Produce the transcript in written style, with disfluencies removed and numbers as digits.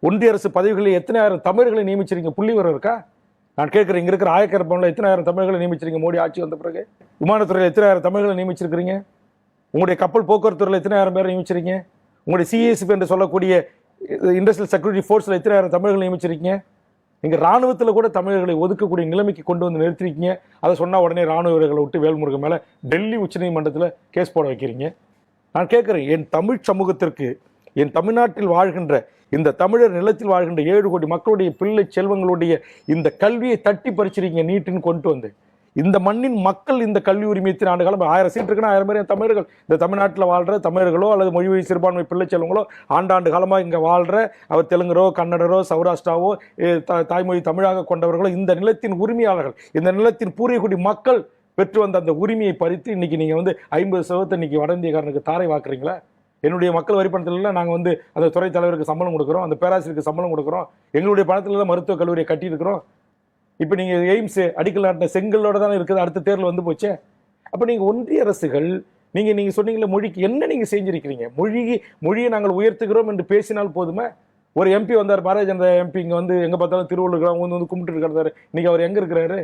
ஒன்றிய அரசு பதவிகளில் எத்தனை ஆயிரம் தமிழர்களை நியமிச்சிருக்கீங்க? புள்ளி விவரம் இருக்கா? நான் கேட்குறேன், இங்கே இருக்கிற ஆயக்கர் பவனில் எத்தனை ஆயிரம் தமிழர்களை நியமிச்சிருக்கீங்க மோடி ஆட்சி வந்த பிறகு? விமானத்துறையில் எத்தனை ஆயிரம் தமிழர்களை நியமிச்சிருக்கிறீங்க? உங்களுடைய கப்பல் போக்குவரத்துறையில் எத்தனை ஆயிரம் பேரை நியமிச்சிருக்கீங்க? உங்களுடைய சிஎஸ்எஃப் என்று சொல்லக்கூடிய இண்டஸ்ட்ரியல் செக்யூரிட்டி ஃபோர்ஸில் எத்தனை ஆயிரம் தமிழர்கள் நியமிச்சிருக்கீங்க? இங்கே ராணுவத்தில் கூட தமிழர்களை ஒதுக்கக்கூடிய நிலைமைக்கு கொண்டு வந்து நிறுத்திருக்கீங்க. அதை சொன்னால் உடனே ராணுவ வீரர்களை விட்டு வேல்முருகன் மேலே டெல்லி உச்சநீதிமன்றத்தில் கேஸ் போட வைக்கிறீங்க. நான் கேட்குறேன், என் தமிழ் சமூகத்திற்கு, என் தமிழ்நாட்டில் வாழ்கின்ற இந்த தமிழர் நிலத்தில் வாழ்கின்ற 7 கோடி மக்களுடைய பிள்ளை செல்வங்களுடைய இந்த கல்வியை தட்டி பறிச்சிருக்கீங்க நீட்டுன்னு கொண்டு வந்து. இந்த மண்ணின் மக்கள் இந்த கல்வி உரிமையத்தின் ஆண்டு காலம் 1000 சீட் இருக்குன்னா 1000 பேர் தமிழர்கள், இந்த தமிழ்நாட்டில் வாழ்கிற தமிழர்களோ அல்லது மொழி சிறுபான்மை பிள்ளை செல்வங்களோ ஆண்டாண்டு காலமாக இங்கே வாழ்கிற அவர் தெலுங்கரோ கன்னடரோ சௌராஷ்டிராவோ தாய்மொழி தமிழாக கொண்டவர்களோ இந்த நிலத்தின் உரிமையாளர்கள், இந்த நிலத்தின் பூர்வீகுடி மக்கள் பெற்று வந்த அந்த உரிமையை பறித்து இன்னைக்கு நீங்கள் வந்து 50% இன்னைக்கு வட இந்தியக்காரனுக்கு தாரை வாக்குறீங்களா? என்னுடைய மக்கள் வரி பணத்தில் நாங்கள் வந்து அந்த துறை தலைவருக்கு சம்பளம் கொடுக்குறோம், அந்த பேராசிரியருக்கு சம்பளம் கொடுக்குறோம், எங்களுடைய பணத்தில் தான் மருத்துவக் கல்லூரியை கட்டியிருக்கிறோம். இப்போ நீங்கள் எய்ம்ஸ் அடிக்கல் நாட்டின செங்கலோட தானே இருக்குது, அடுத்த தேர்தல் வந்து போச்சே. அப்போ நீங்கள் ஒன்றிய அரசுகள் நீங்கள் சொன்னீங்களே மொழிக்கு என்ன நீங்கள் செஞ்சிருக்கிறீங்க? மொழியை நாங்கள் உயர்த்துகிறோம் என்று பேசினால் போதுமே. ஒரு எம்பி வந்தார், பாரதிய ஜனதா எம்பி, இங்கே வந்து எங்கே பார்த்தாலும் திருவள்ளுவர் வந்து கும்பிட்டு இருக்கிறாரு. இன்னைக்கு அவர் எங்கே இருக்கிறாரு?